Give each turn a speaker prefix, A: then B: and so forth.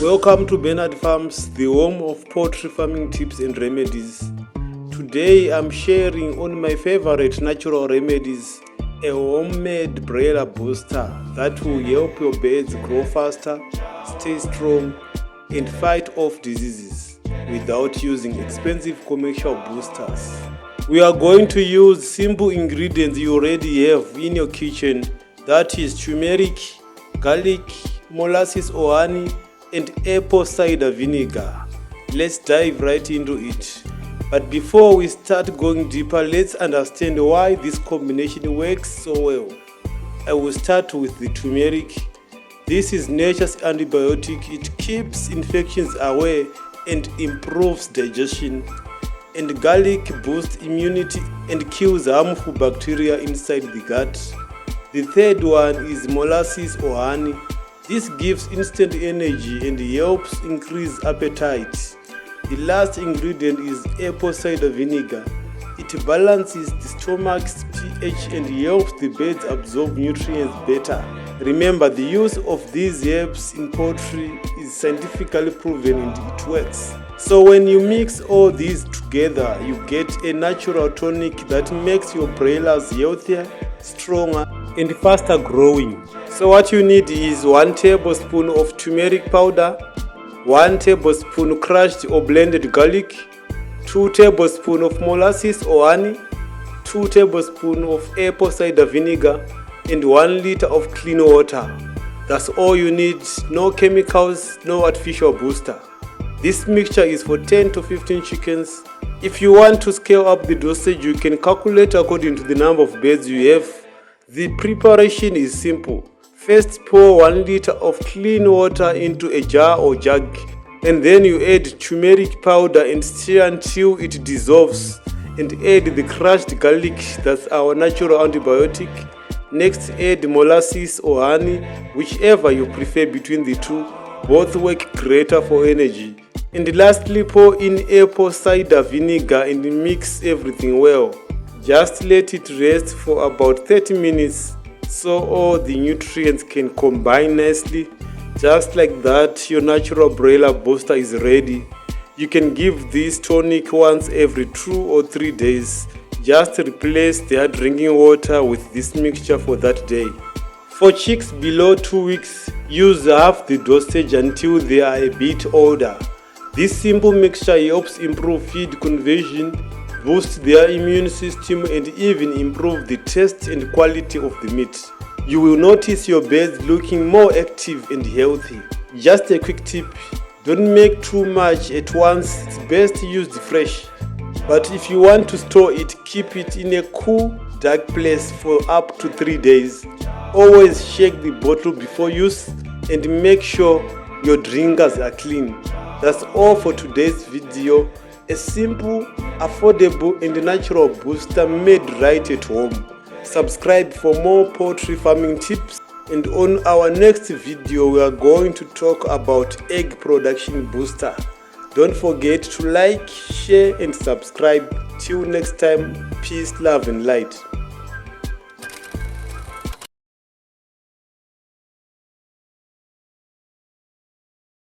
A: Welcome to Bernard Farms, the home of poultry farming tips and remedies. Today I'm sharing on my favorite natural remedies, a homemade broiler booster that will help your birds grow faster, stay strong and fight off diseases without using expensive commercial boosters. We are going to use simple ingredients you already have in your kitchen, that is turmeric, garlic, molasses or honey and apple cider vinegar. Let's dive right into it. But before we start going deeper, let's understand why this combination works so well. I will start with the turmeric. This is nature's antibiotic. It keeps infections away and improves digestion. And garlic boosts immunity and kills harmful bacteria inside the gut. The third one is molasses or honey. This gives instant energy and helps increase appetite. The last ingredient is apple cider vinegar. It balances the stomach's pH and helps the birds absorb nutrients better. Remember, the use of these herbs in poultry is scientifically proven and it works. So when you mix all these together, you get a natural tonic that makes your broilers healthier, stronger and faster growing. So what you need is 1 tablespoon of turmeric powder, 1 tablespoon crushed or blended garlic, 2 tablespoons of molasses or honey, 2 tablespoons of apple cider vinegar, and 1 liter of clean water. That's all you need, no chemicals, no artificial booster. This mixture is for 10 to 15 chickens. If you want to scale up the dosage, you can calculate according to the number of birds you have. The preparation is simple. First, pour 1 liter of clean water into a jar or jug, and then you add turmeric powder and stir until it dissolves, and add the crushed garlic, that's our natural antibiotic. Next, add molasses or honey, whichever you prefer between the two. Both work greater for energy. And lastly, pour in apple cider vinegar and mix everything well. Just let it rest for about 30 minutes so all the nutrients can combine nicely. Just like that, your natural broiler booster is ready. You can give this tonic once every 2 or 3 days. Just replace their drinking water with this mixture for that day. For chicks below 2 weeks, use half the dosage until they are a bit older. This simple mixture helps improve feed conversion, boost their immune system and even improve the taste and quality of the meat. You will notice your birds looking more active and healthy. Just a quick tip, don't make too much at once, it's best used fresh. But if you want to store it, keep it in a cool, dark place for up to 3 days. Always shake the bottle before use and make sure your drinkers are clean. That's all for today's video. A simple, affordable and natural booster made right at home. Subscribe for more poultry farming tips, and on our next video we are going to talk about egg production booster. Don't forget to like, share and subscribe. Till next time, peace, love and light.